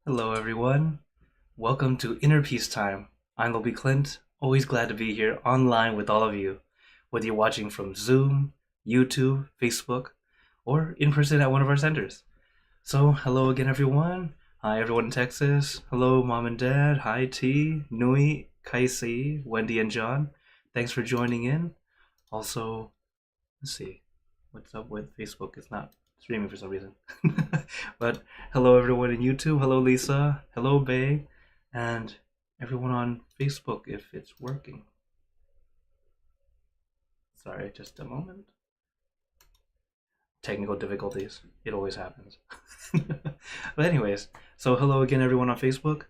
Hello, everyone. Welcome to Inner Peace Time. I'm Lobby Clint, always glad to be here online with all of you, whether you're watching from Zoom, YouTube, Facebook, or in person at one of our centers. So, hello again, everyone. Hi, everyone in Texas. Hello, Mom and Dad. Hi, T, Nui, Kaisi, Wendy, and John. Thanks for joining in. Also, let's see, what's up with Facebook? It's not streaming for some reason. But hello everyone in YouTube. Hello Lisa. Hello Bay. And everyone on Facebook if it's working. Sorry, just a moment. Technical difficulties. It always happens. But anyways, so hello again everyone on Facebook.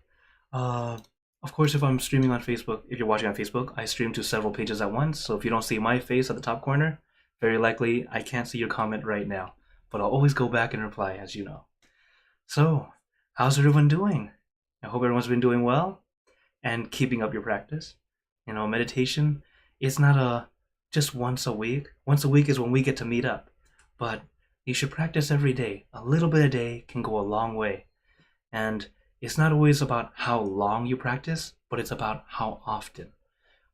Of course, if I'm streaming on Facebook, if you're watching on Facebook, I stream to several pages at once. So if you don't see my face at the top corner, very likely I can't see your comment right now. But I'll always go back and reply, as you know. So, how's everyone doing? I hope everyone's been doing well and keeping up your practice. Meditation is not just once a week. Once a week is when we get to meet up. But you should practice every day. A little bit a day can go a long way. And it's not always about how long you practice, but it's about how often.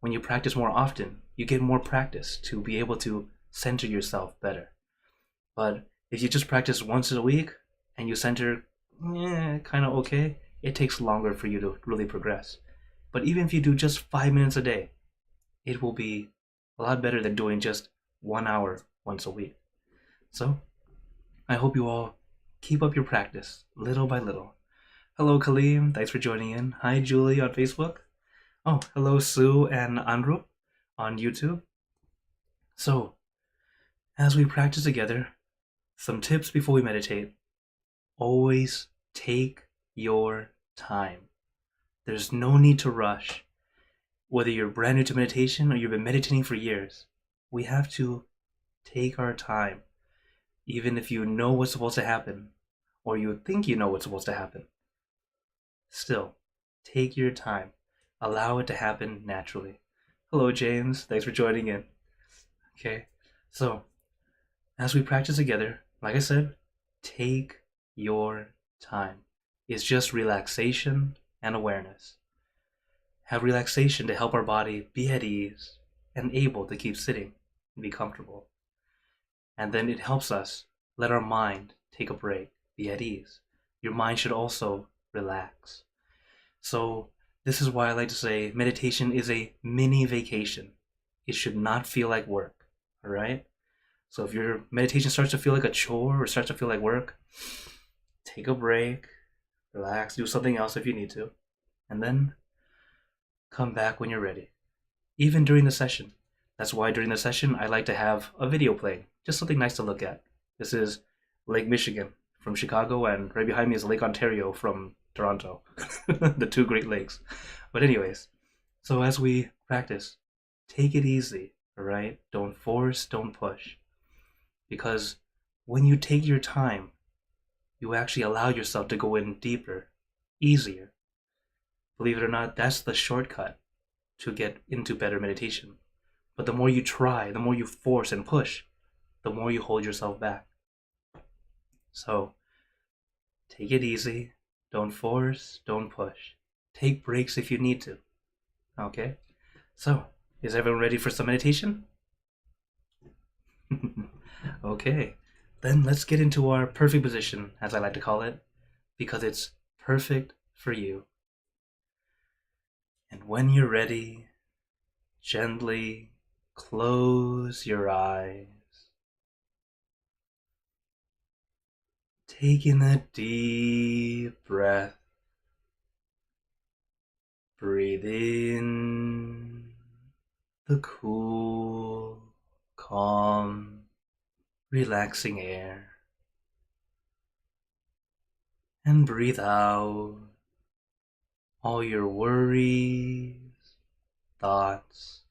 When you practice more often, you get more practice to be able to center yourself better. But if you just practice once a week and you center kind of okay, it takes longer for you to really progress. But even if you do just 5 minutes a day, it will be a lot better than doing just 1 hour once a week. So I hope you all keep up your practice little by little. Hello, Kaleem. Thanks for joining in. Hi, Julie on Facebook. Oh, hello, Sue and Anrup on YouTube. So, as we practice together, some tips before we meditate. Always take your time. There's no need to rush. Whether you're brand new to meditation or you've been meditating for years, we have to take our time. Even if you know what's supposed to happen, or you think you know what's supposed to happen, still, take your time. Allow it to happen naturally. Hello, James. Thanks for joining in. Okay, so as we practice together, like I said, take your time. It's just relaxation and awareness. Have relaxation to help our body be at ease and able to keep sitting and be comfortable. And then it helps us let our mind take a break, be at ease. Your mind should also relax. So this is why I like to say meditation is a mini vacation. It should not feel like work, all right? So if your meditation starts to feel like a chore or starts to feel like work, take a break, relax, do something else if you need to, and then come back when you're ready. Even during the session. That's why during the session I like to have a video playing, just something nice to look at. This is Lake Michigan from Chicago, and right behind me is Lake Ontario from Toronto, the two Great Lakes. But anyways, so as we practice, take it easy, all right? Don't force, don't push. Because when you take your time, you actually allow yourself to go in deeper, easier. Believe it or not, that's the shortcut to get into better meditation. But the more you try, the more you force and push, the more you hold yourself back. So, take it easy. Don't force, don't push. Take breaks if you need to. Okay? So, is everyone ready for some meditation? Okay, then let's get into our perfect position, as I like to call it, because it's perfect for you. And when you're ready, gently close your eyes. Take in a deep breath. Breathe in the cool, calm, relaxing air. And breathe out all your worries, thoughts,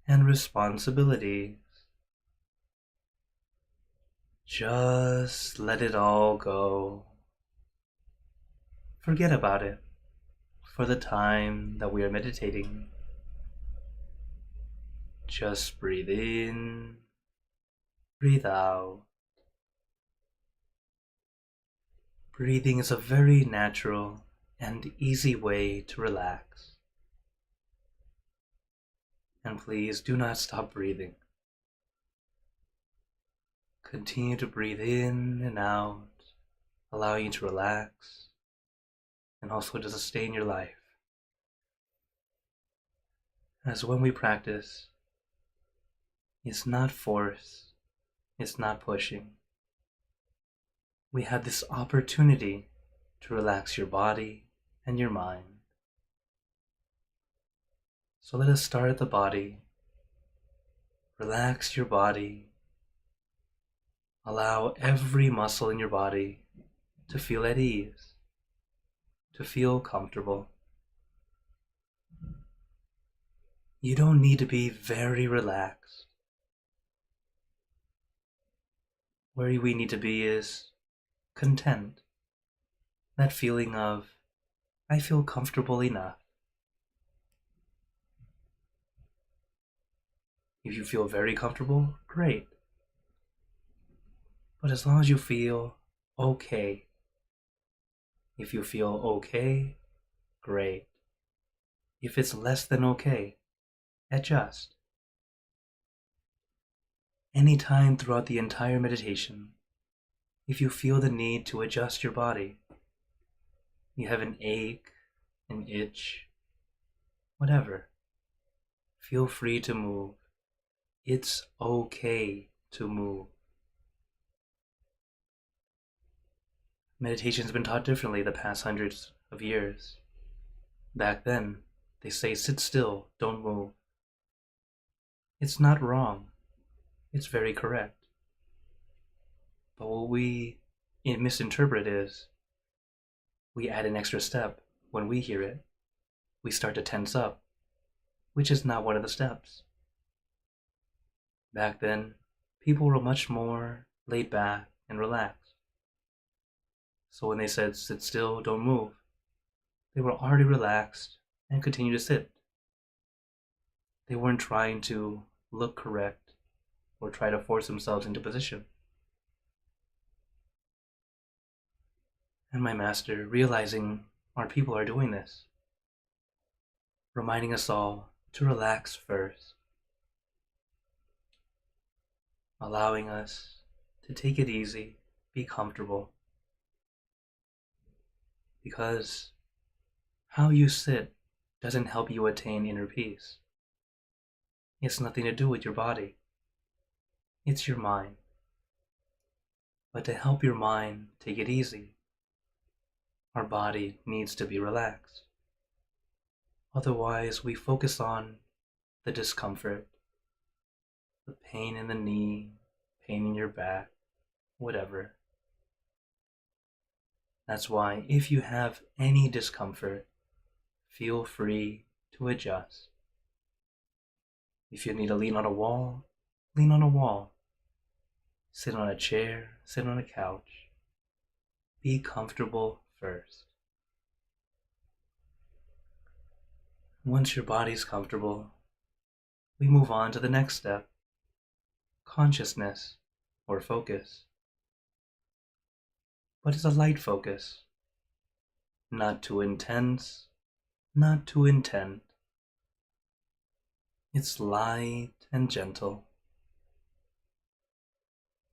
and responsibilities. Just let it all go. Forget about it for the time that we are meditating. Just breathe in, breathe out. Breathing is a very natural and easy way to relax. And please do not stop breathing. Continue to breathe in and out, allowing you to relax and also to sustain your life. As when we practice, it's not force, it's not pushing. We have this opportunity to relax your body and your mind. So let us start at the body. Relax your body. Allow every muscle in your body to feel at ease, to feel comfortable. You don't need to be very relaxed. Where we need to be is content. That feeling of, I feel comfortable enough. If you feel very comfortable, great. But as long as you feel okay. If you feel okay, great. If it's less than okay, adjust. Anytime throughout the entire meditation, if you feel the need to adjust your body, you have an ache, an itch, whatever, feel free to move. It's okay to move. Meditation has been taught differently the past hundreds of years. Back then, they say sit still, don't move. It's not wrong. It's very correct. But what we misinterpret is we add an extra step when we hear it. We start to tense up, which is not one of the steps. Back then, people were much more laid back and relaxed. So when they said sit still, don't move, they were already relaxed and continued to sit. They weren't trying to look correct or try to force themselves into position. And my master, realizing our people are doing this, reminding us all to relax first, allowing us to take it easy, be comfortable. Because how you sit doesn't help you attain inner peace. It's nothing to do with your body. It's your mind. But to help your mind take it easy, our body needs to be relaxed. Otherwise, we focus on the discomfort, the pain in the knee, pain in your back, whatever. That's why if you have any discomfort, feel free to adjust. If you need to lean on a wall, lean on a wall. Sit on a chair, sit on a couch. Be comfortable first. Once your body's comfortable, we move on to the next step, consciousness or focus. But it's a light focus, not too intense, not too intent. It's light and gentle.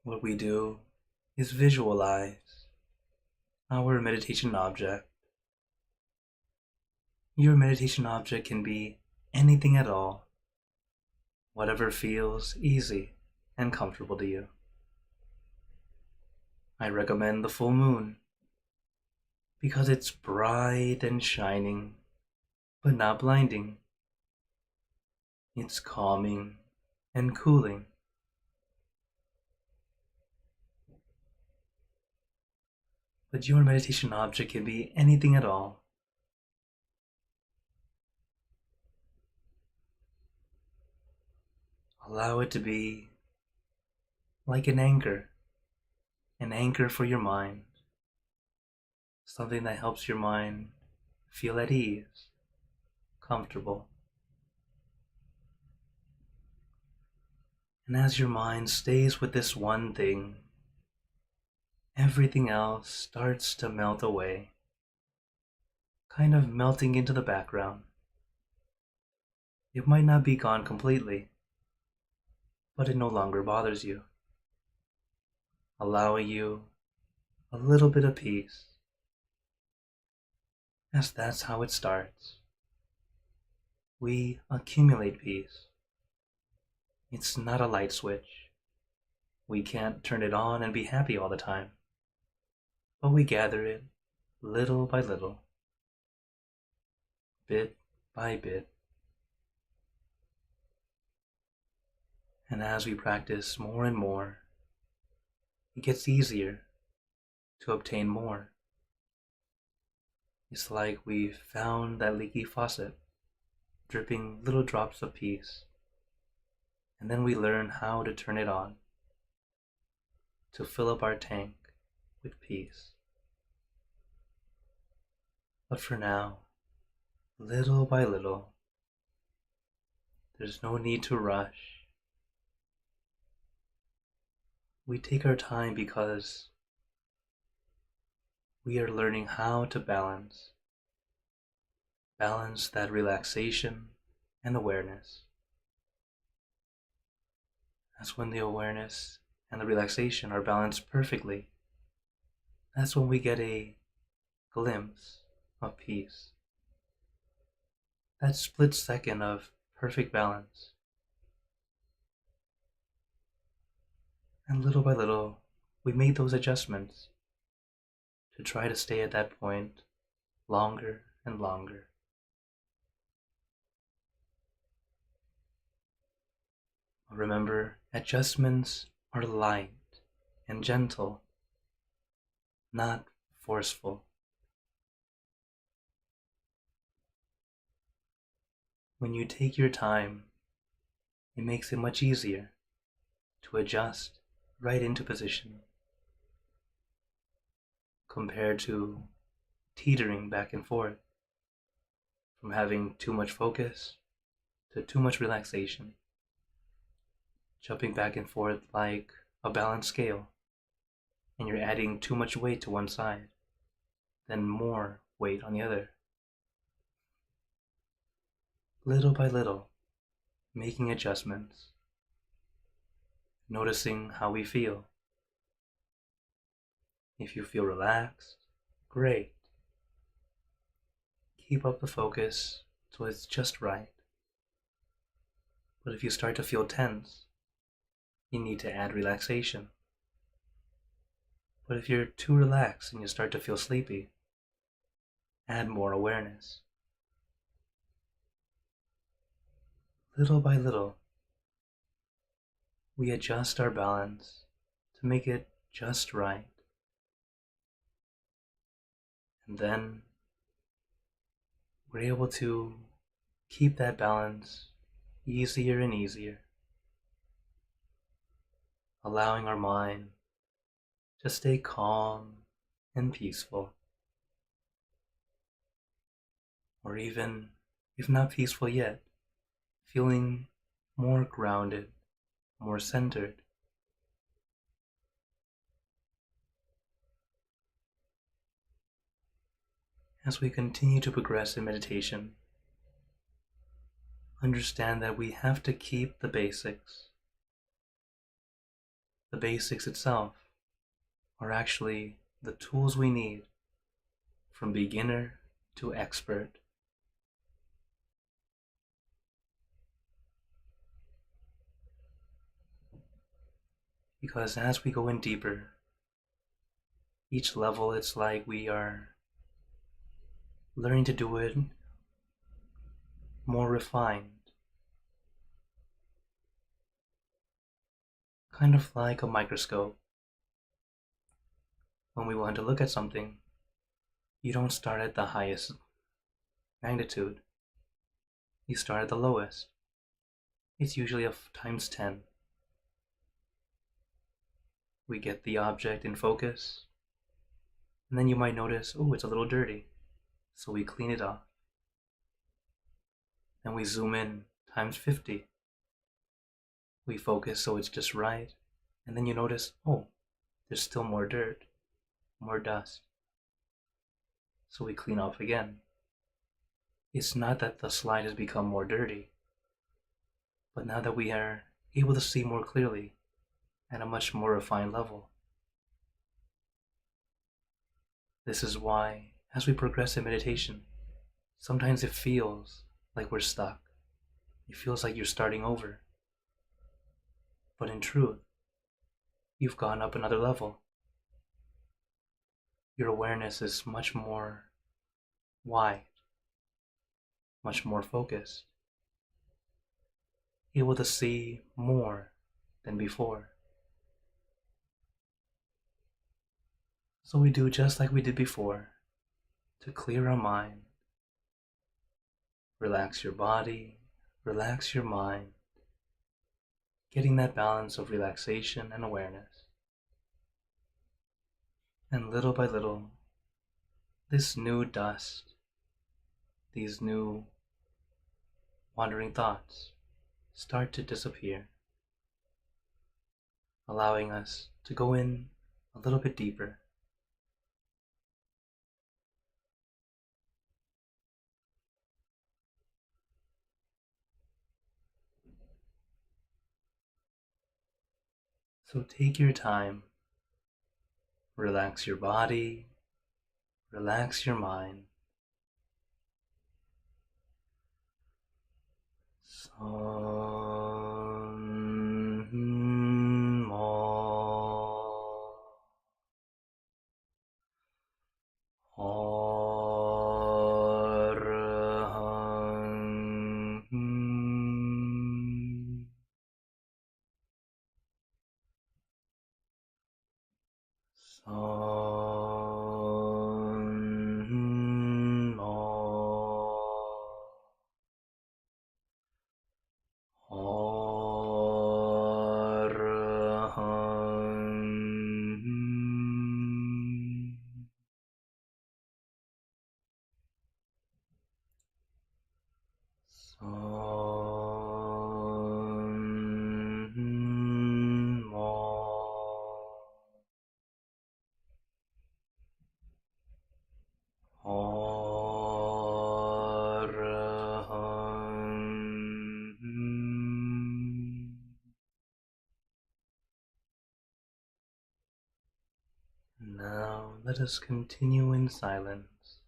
What we do is visualize our meditation object. Your meditation object can be anything at all, whatever feels easy and comfortable to you. I recommend the full moon because it's bright and shining, but not blinding. It's calming and cooling. But your meditation object can be anything at all. Allow it to be like an anchor for your mind, something that helps your mind feel at ease, comfortable. And as your mind stays with this one thing, everything else starts to melt away, kind of melting into the background. It might not be gone completely, but it no longer bothers you, allowing you a little bit of peace, as that's how it starts. We accumulate peace. It's not a light switch. We can't turn it on and be happy all the time, but we gather it little by little, bit by bit. And as we practice more and more, it gets easier to obtain more. It's like we've found that leaky faucet, dripping little drops of peace, and then we learn how to turn it on, to fill up our tank with peace. But for now, little by little, there's no need to rush. We take our time because we are learning how to balance that relaxation and awareness. That's when the awareness and the relaxation are balanced perfectly. That's when we get a glimpse of peace. That split second of perfect balance. And little by little, we made those adjustments to try to stay at that point longer and longer. Remember, adjustments are light and gentle, not forceful. When you take your time, it makes it much easier to adjust right into position, compared to teetering back and forth, from having too much focus to too much relaxation, jumping back and forth like a balanced scale, and you're adding too much weight to one side, then more weight on the other. Little by little, making adjustments, noticing how we feel. If you feel relaxed, great. Keep up the focus till it's just right. But if you start to feel tense, you need to add relaxation. But if you're too relaxed and you start to feel sleepy, add more awareness. Little by little, we adjust our balance to make it just right. And then we're able to keep that balance easier and easier, allowing our mind to stay calm and peaceful. Or even, if not peaceful yet, feeling more grounded, more centered. As we continue to progress in meditation, understand that we have to keep the basics. The basics itself are actually the tools we need from beginner to expert. Because as we go in deeper, each level it's like we are learning to do it more refined. Kind of like a microscope. When we want to look at something, you don't start at the highest magnitude. You start at the lowest. It's usually a times 10. We get the object in focus, and then you might notice, oh, it's a little dirty, so we clean it off. Then we zoom in times 50. We focus so it's just right, and then you notice, oh, there's still more dirt. more dust. So we clean off again. It's not that the slide has become more dirty, but now that we are able to see more clearly at a much more refined level. This is why, as we progress in meditation, sometimes it feels like we're stuck. It feels like you're starting over. But in truth, you've gone up another level. Your awareness is much more wide, much more focused, able to see more than before. So we do just like we did before to clear our mind. Relax your body, relax your mind, getting that balance of relaxation and awareness. And little by little, this new dust, these new wandering thoughts start to disappear, allowing us to go in a little bit deeper. So take your time, relax your body, relax your mind. Now let us continue in silence,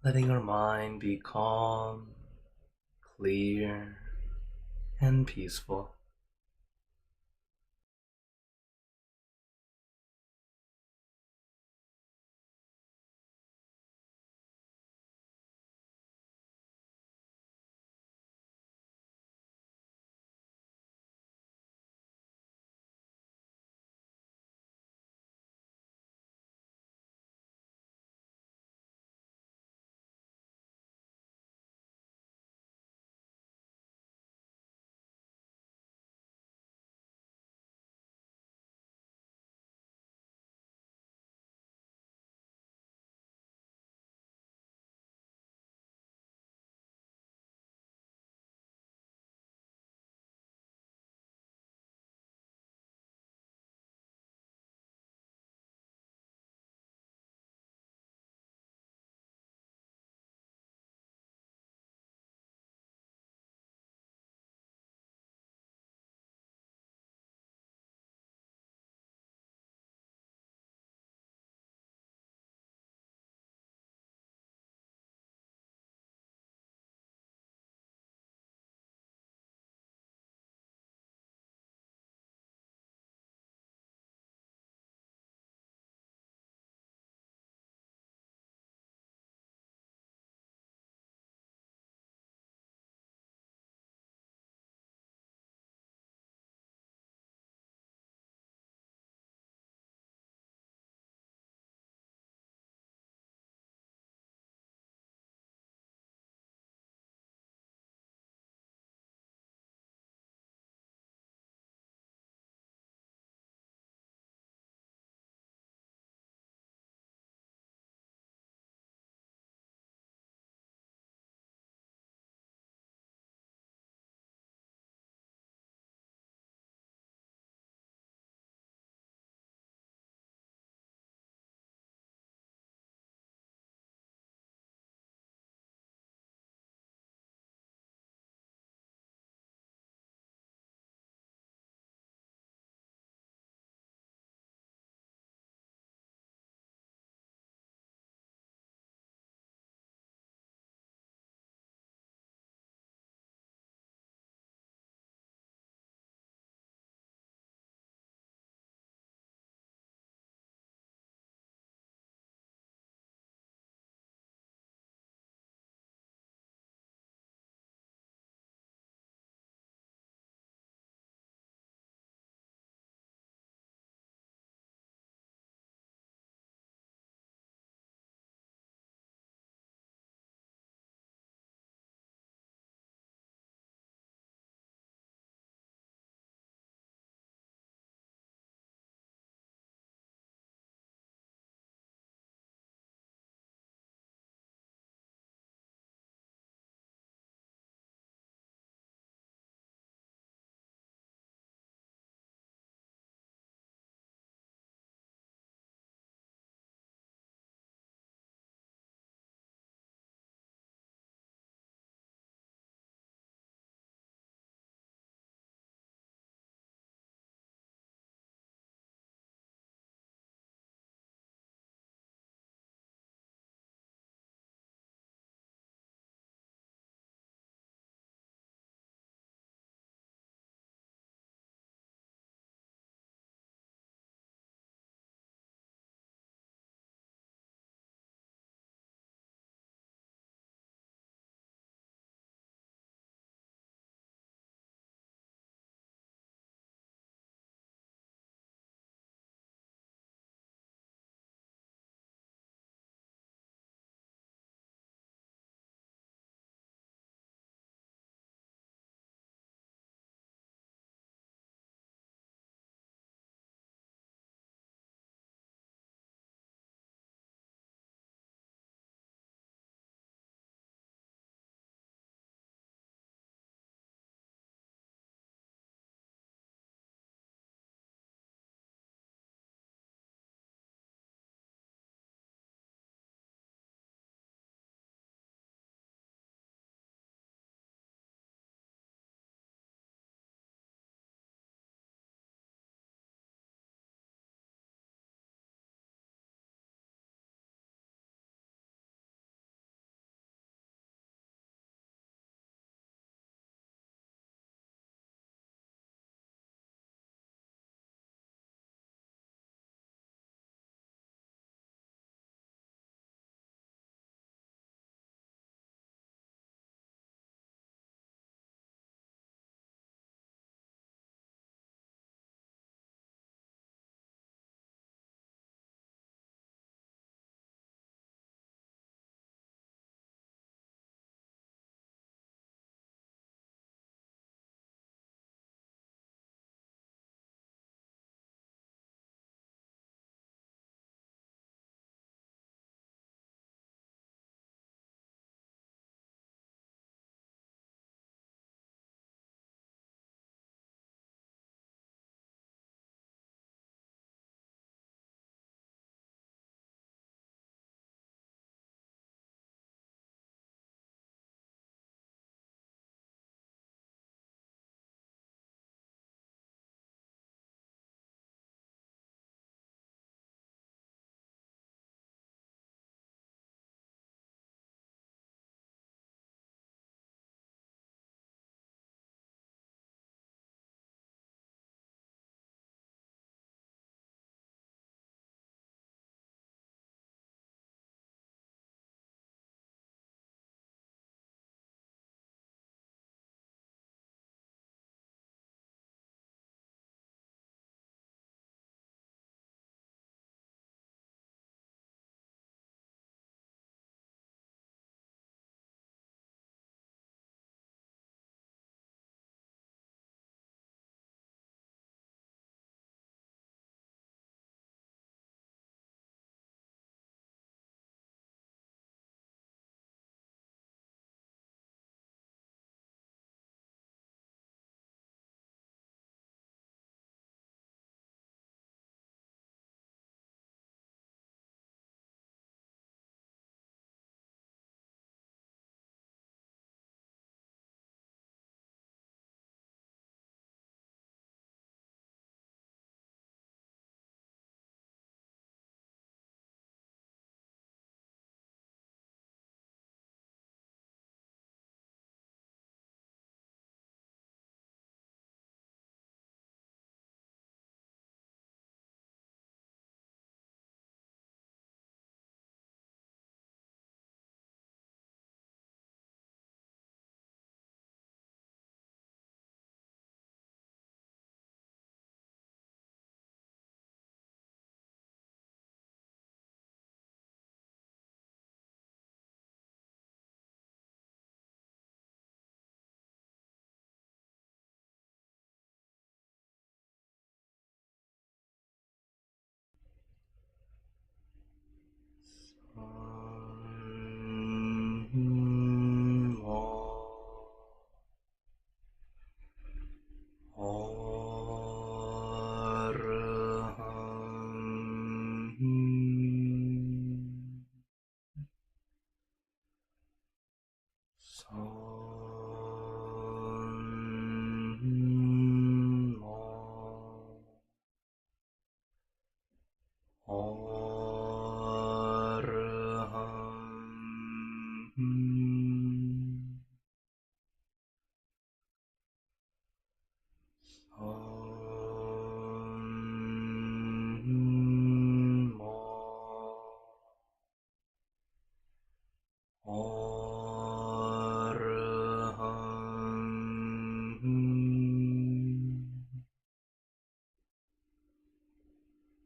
letting our mind be calm, clear, and peaceful.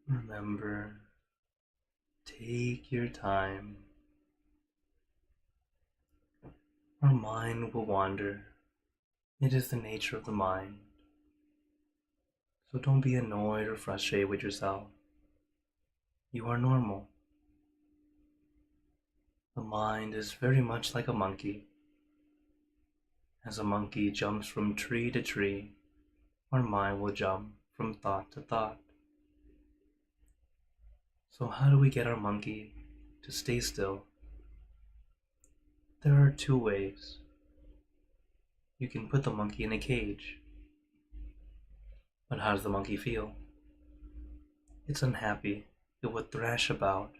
Remember, take your time. Our mind will wander. It is the nature of the mind. So don't be annoyed or frustrated with yourself. You are normal. The mind is very much like a monkey. As a monkey jumps from tree to tree, our mind will jump from thought to thought. So how do we get our monkey to stay still? There are two ways. You can put the monkey in a cage. But how does the monkey feel? It's unhappy. It would thrash about.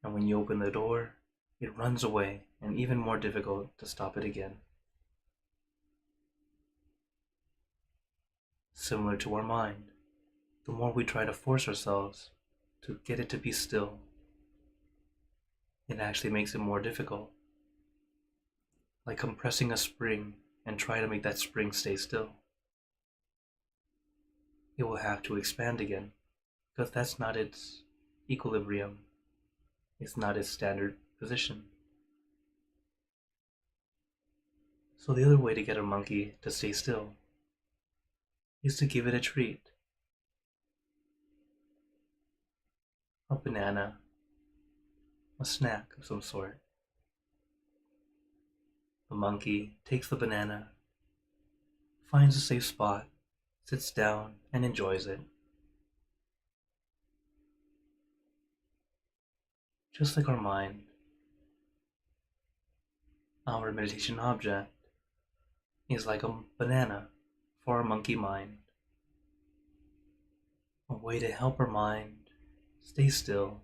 And when you open the door, it runs away, and even more difficult to stop it again. Similar to our mind, the more we try to force ourselves to get it to be still, it actually makes it more difficult. Like compressing a spring and try to make that spring stay still. It will have to expand again, because that's not its equilibrium. It's not its standard position. So the other way to get a monkey to stay still is to give it a treat. A banana, a snack of some sort. The monkey takes the banana, finds a safe spot, sits down, and enjoys it. Just like our mind, our meditation object is like a banana for our monkey mind. A way to help our mind stay still,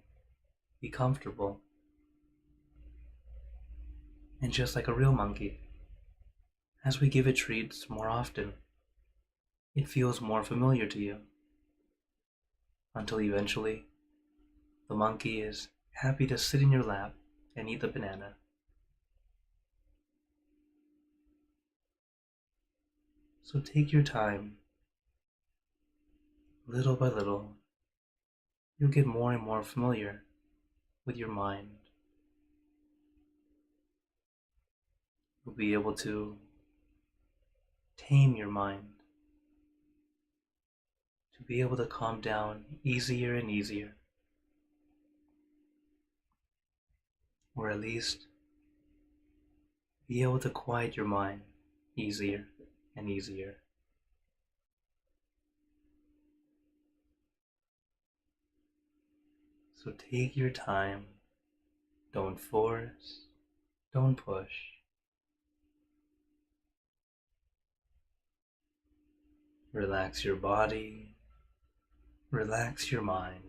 be comfortable. And just like a real monkey, as we give it treats more often, it feels more familiar to you. Until eventually, the monkey is happy to sit in your lap and eat the banana. So take your time. Little by little, you'll get more and more familiar with your mind. You'll be able to tame your mind, to be able to calm down easier and easier, or at least be able to quiet your mind easier and easier. So take your time, don't force, don't push. Relax your body, relax your mind.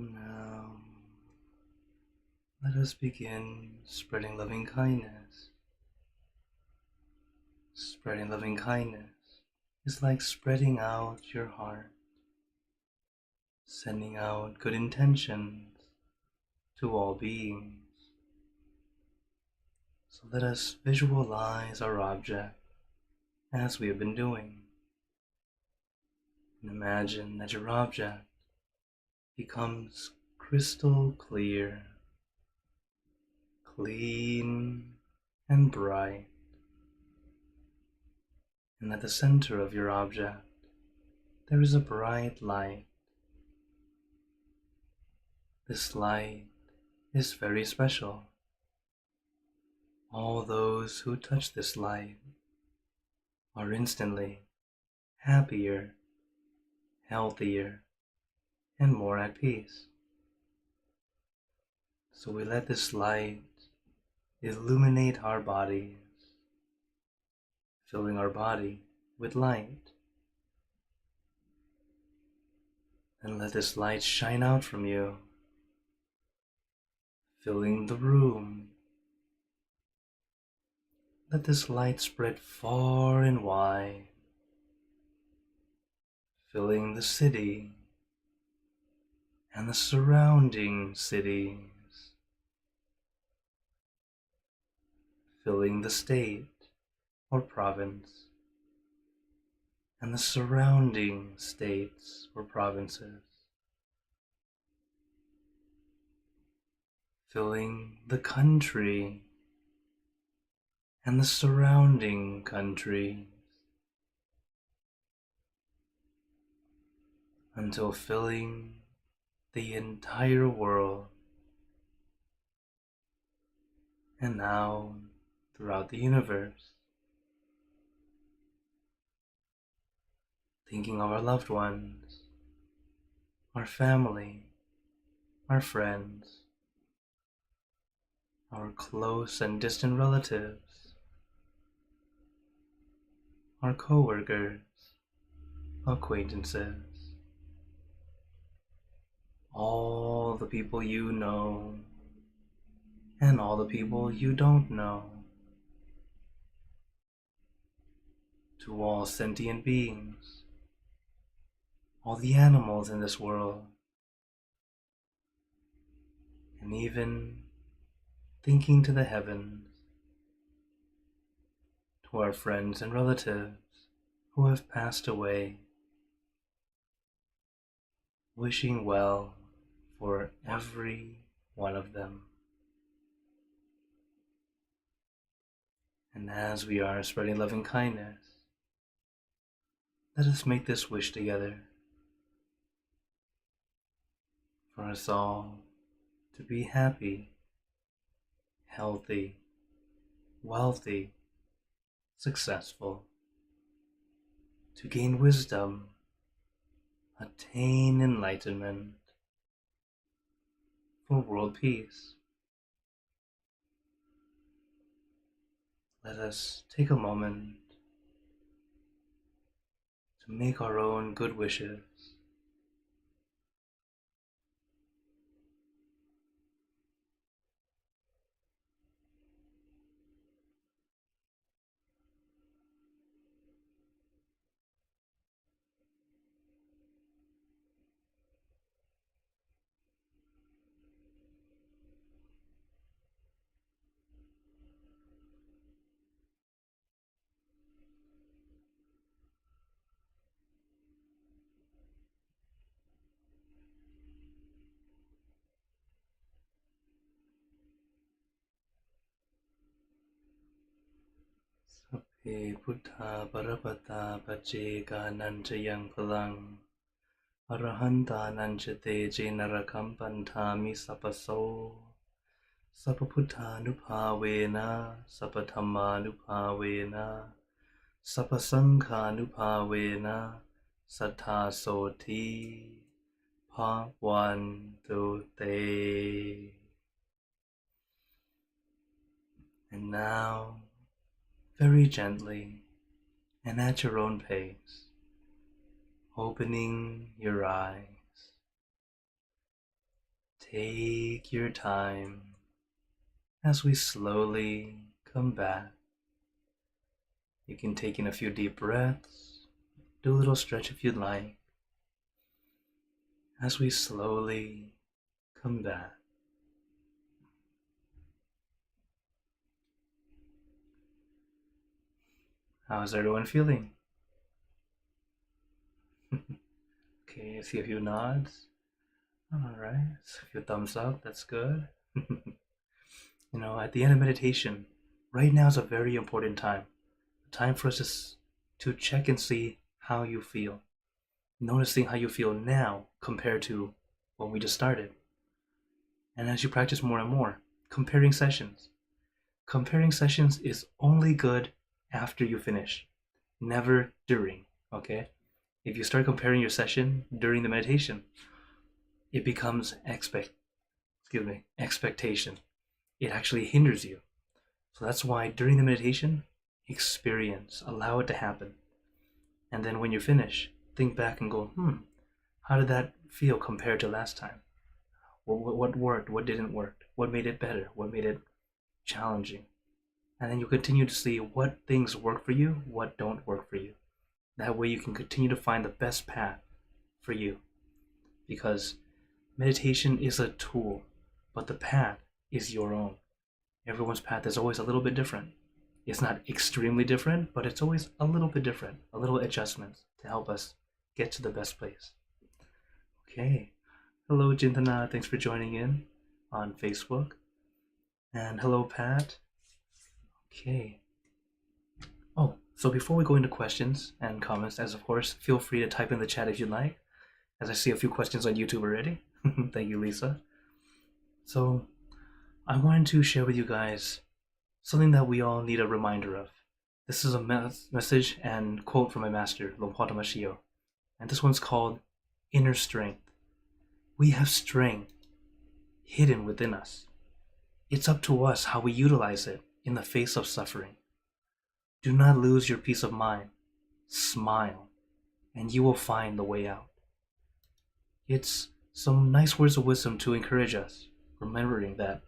Now, let us begin spreading loving kindness. Spreading loving kindness is like spreading out your heart, sending out good intentions to all beings. So let us visualize our object as we have been doing. And imagine that your object becomes crystal clear, clean and bright. And at the center of your object, there is a bright light. This light is very special. All those who touch this light are instantly happier, healthier, and more at peace. So we let this light illuminate our bodies, filling our body with light. And let this light shine out from you, filling the room. Let this light spread far and wide, filling the city and the surrounding cities, filling the state or province and the surrounding states or provinces, filling the country and the surrounding countries, until filling the entire world, and now throughout the universe. Thinking of our loved ones, our family, our friends, our close and distant relatives, our co-workers, acquaintances, all the people you know, and all the people you don't know, to all sentient beings, all the animals in this world, and even thinking to the heavens, to our friends and relatives who have passed away, wishing well for every one of them. And as we are spreading loving kindness, let us make this wish together for us all to be happy, healthy, wealthy, successful, to gain wisdom, attain enlightenment, for world peace. Let us take a moment to make our own good wishes. Sappe Buddha Parapata Paceka Nanchayang Palang Arahanta Nanchate Jenarakam Pantami Sapaso Sapaputtha Nupavena Sapathamma Nupavena Sapasangha Nupavena Sattha Soti Bhavantu Te. And now, very gently and at your own pace, opening your eyes, Take your time as we slowly come back. You can take in a few deep breaths, do a little stretch if you'd like, as we slowly come back. How's everyone feeling? Okay, I see a few nods. Alright, a few thumbs up, that's good. At the end of meditation, right now is a very important time. A time for us to check and see how you feel. Noticing how you feel now compared to when we just started. And as you practice more and more, comparing sessions. Comparing sessions is only good after you finish, never during, okay? If you start comparing your session during the meditation, it becomes expectation. It actually hinders you. So that's why during the meditation, experience, allow it to happen. And then when you finish, think back and go, how did that feel compared to last time? What worked? What didn't work? What made it better? What made it challenging? And then you continue to see what things work for you, what don't work for you. That way you can continue to find the best path for you. Because meditation is a tool, but the path is your own. Everyone's path is always a little bit different. It's not extremely different, but it's always a little bit different, a little adjustments to help us get to the best place. Okay. Hello, Jintana. Thanks for joining in on Facebook. And hello, Pat. Okay. Oh, so before we go into questions and comments, as of course, feel free to type in the chat if you'd like, as I see a few questions on YouTube already. Thank you, Lisa. So, I wanted to share with you guys something that we all need a reminder of. This is a message and quote from my master, Lompa Mashio, and this one's called Inner Strength. We have strength hidden within us. It's up to us how we utilize it in the face of suffering. Do not lose your peace of mind. Smile, and you will find the way out. It's some nice words of wisdom to encourage us, remembering that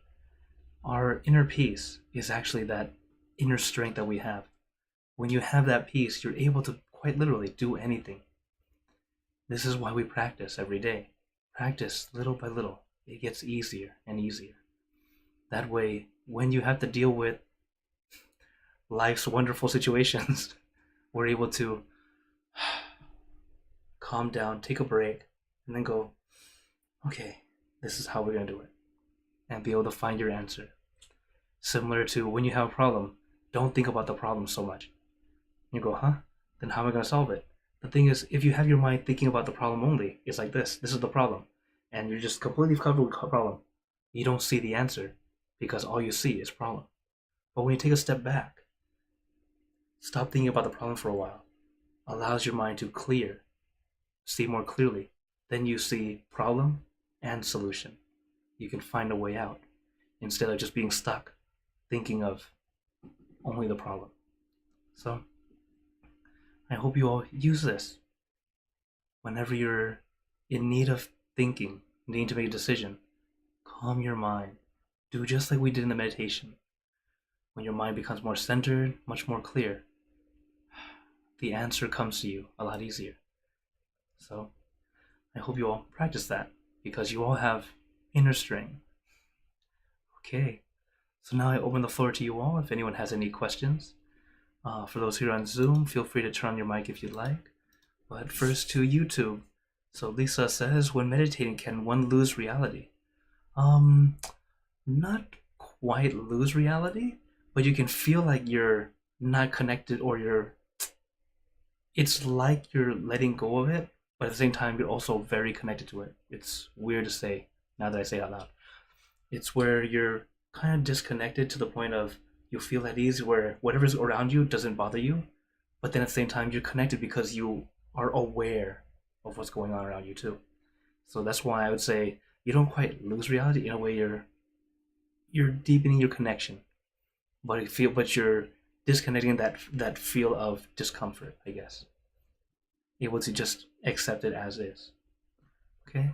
our inner peace is actually that inner strength that we have. When you have that peace, you're able to quite literally do anything. This is why we practice every day. Practice little by little. It gets easier and easier. That way, when you have to deal with life's wonderful situations, we're able to calm down, take a break, and then go, okay, this is how we're going to do it. And be able to find your answer. Similar to when you have a problem, don't think about the problem so much. You go, then how am I going to solve it? The thing is, if you have your mind thinking about the problem only, it's like this is the problem. And you're just completely covered with the problem. You don't see the answer because all you see is problem. But when you take a step back, stop thinking about the problem for a while, allows your mind to clear, see more clearly. Then you see problem and solution. You can find a way out instead of just being stuck thinking of only the problem. So I hope you all use this whenever you're in need of thinking, needing to make a decision. Calm your mind. Do just like we did in the meditation. When your mind becomes more centered, much more clear, the answer comes to you a lot easier. So I hope you all practice that because you all have inner strength. Okay, so now I open the floor to you all if anyone has any questions. For those here on Zoom, feel free to turn on your mic if you'd like. But first to YouTube. So Lisa says, when meditating, can one lose reality? Not quite lose reality, but you can feel like you're not connected or it's like you're letting go of it, but at the same time, you're also very connected to it. It's weird to say, now that I say it out loud. It's where you're kind of disconnected to the point of you feel at ease where whatever's around you doesn't bother you, but then at the same time, you're connected because you are aware of what's going on around you too. So that's why I would say you don't quite lose reality. In a way, you're deepening your connection, but you're disconnecting that feel of discomfort, I guess. Able to just accept it as is. Okay?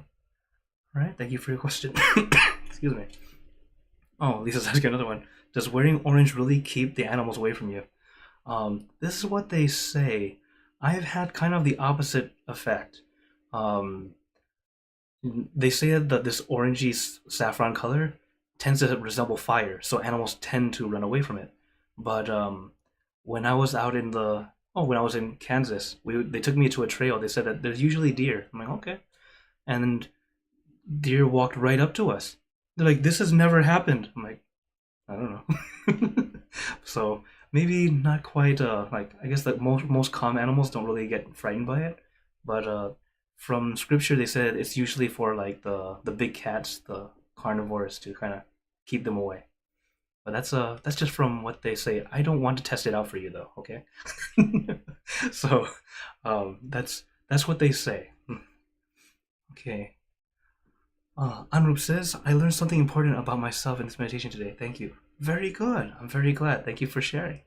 All right, thank you for your question. Excuse me. Oh, Lisa's asking another one. Does wearing orange really keep the animals away from you? This is what they say. I've had kind of the opposite effect. Um, they say that this orangey saffron color tends to resemble fire, so animals tend to run away from it. But when I was out in the when I was in Kansas, they took me to a trail. They said that there's usually deer. I'm like, okay, and deer walked right up to us. They're like, this has never happened. I'm like, I don't know. So maybe not quite. Like I guess that most calm animals don't really get frightened by it, but from scripture they said it's usually for like the big cats, the carnivores, to kind of keep them away. But that's just from what they say. I don't want to test it out for you though. Okay. So that's what they say. Okay. Anrup says, I learned something important about myself in this meditation today. Thank you. Very good. I'm very glad. Thank you for sharing.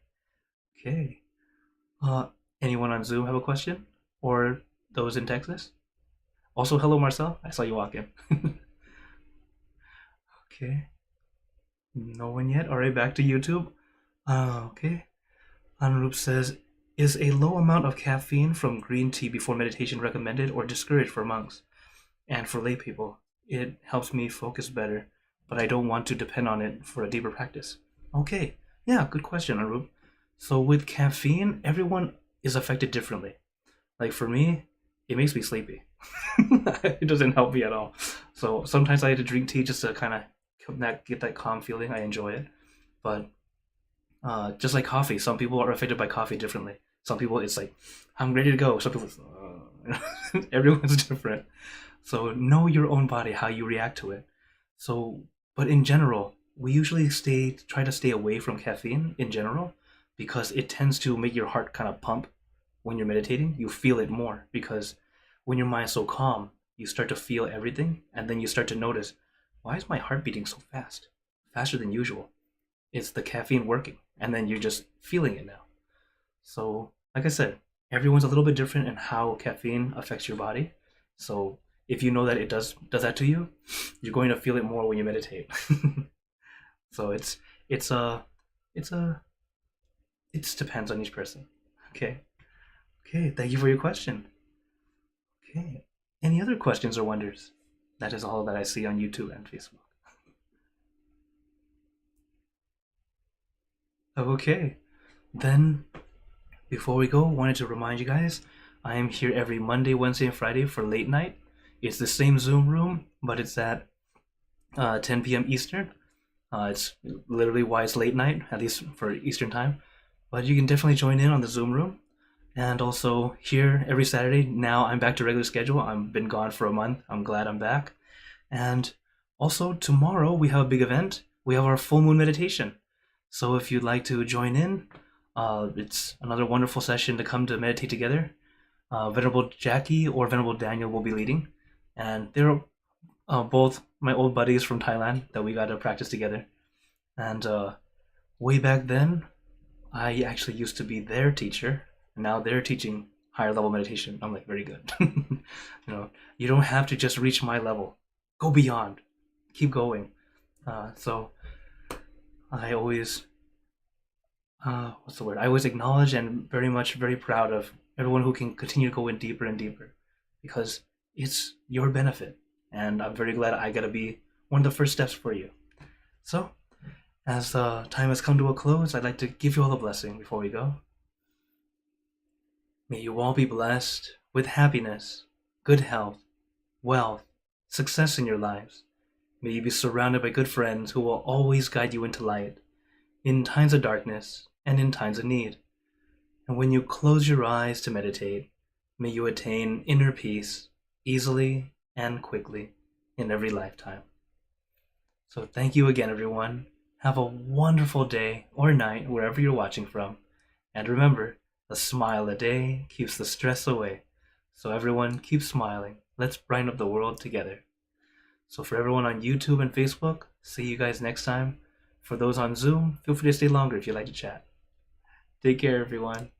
Okay. Anyone on Zoom have a question? Or those in Texas? Also, hello, Marcel. I saw you walk in. Okay. No one yet? Alright, back to YouTube. Okay. Anrup says, is a low amount of caffeine from green tea before meditation recommended or discouraged for monks and for lay people? It helps me focus better, but I don't want to depend on it for a deeper practice. Okay, yeah, good question, Arup. So with caffeine, everyone is affected differently. Like for me, it makes me sleepy. It doesn't help me at all. So sometimes I have to drink tea just to kind of get that calm feeling. I enjoy it. But just like coffee, some people are affected by coffee differently. Some people, it's like, I'm ready to go. Some people, everyone's different. So know your own body, how you react to it. So, but in general, we usually try to stay away from caffeine in general because it tends to make your heart kind of pump when you're meditating. You feel it more because when your mind's so calm, you start to feel everything, and then you start to notice, why is my heart beating so fast? Faster than usual. It's the caffeine working, and then you're just feeling it now. So, like I said, everyone's a little bit different in how caffeine affects your body. So if you know that it does that to you, you're going to feel it more when you meditate. So it depends on each person. Okay. Thank you for your question. Okay. Any other questions or wonders? That is all that I see on YouTube and Facebook. Okay. Then, before we go, I wanted to remind you guys, I am here every Monday, Wednesday, and Friday for late night. It's the same Zoom room, but it's at 10 p.m. Eastern. It's literally why it's late night, at least for Eastern time. But you can definitely join in on the Zoom room. And also here every Saturday. Now I'm back to regular schedule. I've been gone for a month. I'm glad I'm back. And also tomorrow we have a big event. We have our full moon meditation. So if you'd like to join in, it's another wonderful session to come to meditate together. Venerable Jackie or Venerable Daniel will be leading. And they're both my old buddies from Thailand that we got to practice together. And way back then, I actually used to be their teacher. And now they're teaching higher level meditation. I'm like, very good. You don't have to just reach my level. Go beyond. Keep going. So I always, I always acknowledge and very proud of everyone who can continue to go in deeper and deeper, because it's your benefit. And I'm very glad I got to be one of the first steps for you. So, as the time has come to a close, I'd like to give you all a blessing before we go. May you all be blessed with happiness, good health, wealth, success in your lives. May you be surrounded by good friends who will always guide you into light, in times of darkness and in times of need. And when you close your eyes to meditate, may you attain inner peace easily and quickly in every lifetime. So thank you again, everyone. Have a wonderful day or night wherever you're watching from. And remember, a smile a day keeps the stress away. So everyone, keep smiling. Let's brighten up the world together. So for everyone on YouTube and Facebook, see you guys next time. For those on Zoom, feel free to stay longer if you'd like to chat. Take care, everyone.